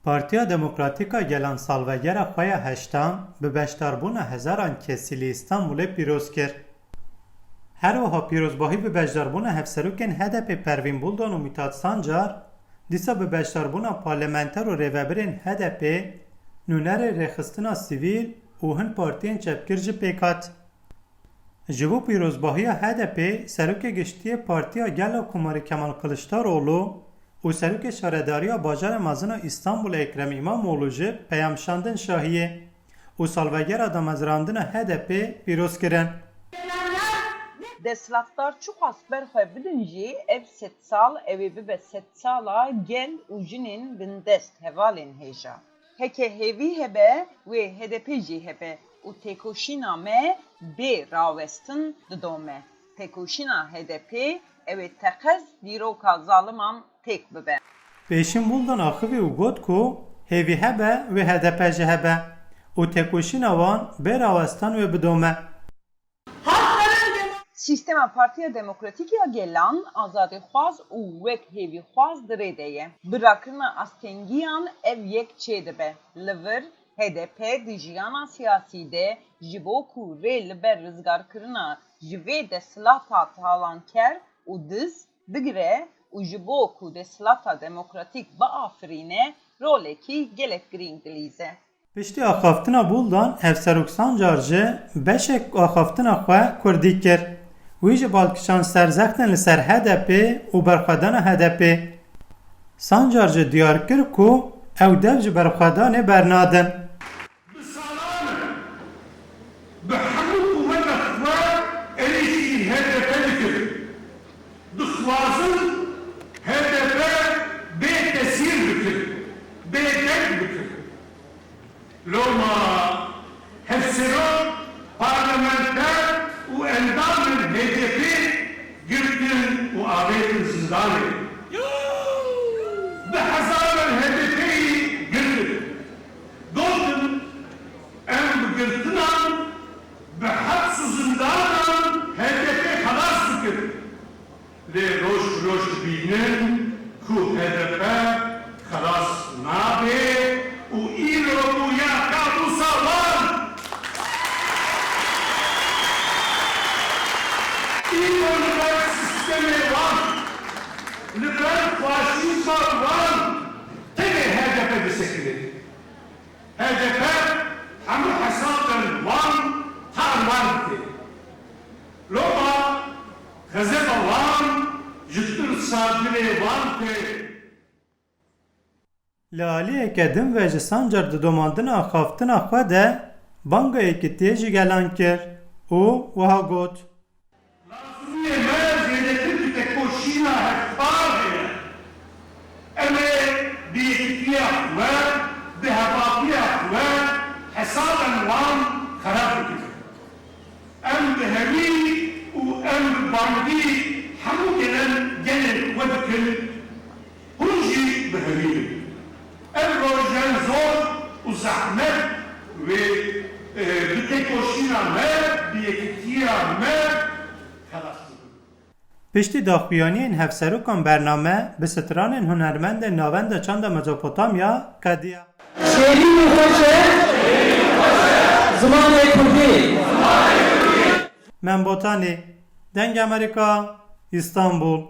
Partiya Demokratîka Gelan salvegera xwe ya heştan bi beşdarbûna hezaran kesî li İstanbulê pîroz kir. Her wiha pîrozbahî bi beşdarbûna hevserokên HDP Pervîn Buldan û Mithat Sancar, dîsa bi beşdarbûna parlamenter û rêvebirên HDP, nûnerê rêxistina sivîl û hin partiyên çepkir jî pêk hat. Ji bo pîrozbahiya HDP, Serokê Giştiyê Partiya Gela Komarî Kemal Kılıçdaroğlu û Serokê Şaredariya Bajarê Mezin û Îstanbulê Ekrem İmamoğlu jî peyamşandin şahiyê û salvegera damezrandina HDP pîroz kirin. Deslatlar çok asber xwe bidin jî ev sed sal evê bibe sed sala gel û jinên bindest hevalên hêja. Heke hêvî hebe wê HDP jî hebe û têkoşîna me bê rawestin didome. Têkoşîna HDP evê teqez dîroka zaliman têk bibe. Pêşîn Buldan axivî û got ku hêvî hebe wê HDP jî hebe û têkoşîna wan bê rawestan wê bidome. Sistema Partiya Demokratîk ya Gelan azadîxwaz û wek hêvîxwaz dirê de ye. Birakirina astengiyan ev yek çê dibe. Li vir HDP di jiyana siyasî de ji bo ku rê li ber rizgarkirina ji vê desthilata talanker û diz bigire û ji bo ku desthilata demokratîk biafirîne rolekî gelek girîng dilîze. Piştî axaftina Buldan Hevserok Sancar jî beşek axaftina xwe kurdî kir. Wî ji balkişan serzextin li ser HDP û berxwedana HDP. Sancar jî diyar kir ku ew dev ji berxwedanê bernadin. Bi salan bi hemû qûweta xwe êrişî HDP dikir. Dixwazin HDP bê tesîr bikir, bê tek bikir. Loma hevserok parlamenter û endamên HDP girtin û avêtin zindanê. Bi hezaran HDP'yî girtin. Gotin em bi girtinan bi hebs û zindanan HDP xelas dikir. Lê roj roj dibînin ku HDP xelas nabe û îro bûya kabûsa wan. İro li ber sistemê wan, li ber faşîzma wan tenê HDP bisekine. HDP hemû hesabên wan tan wan dike. Loma xezeba wan ji tirsa dilê wan tê. Li aliyeke din ve ji Sancar di domandina axaftina xwe de banga yekîtiyê jî gelan kir û wiha got. Lazımiyê me zêdetir bi têkoşîna hevpar heye. Em ê bi yekîtiya xwe, bi hevatiya xwe hesabên wan xerab dikin. Em bi hemî û em bi bandî hemû gelen gelên xwe dikin, hûn jî bi hemî bin. Ev rojên zor û zehmet wê bi têkoşîna me, bi yekîtiya me xelas dikin. Piştî daxuyaniyên hevserokan bername bi stranên hunermendên navenda çanda Mezopotamya kediya. شیرین خوشه زمان کردی Membotanê, Deng Amerika, İstanbul.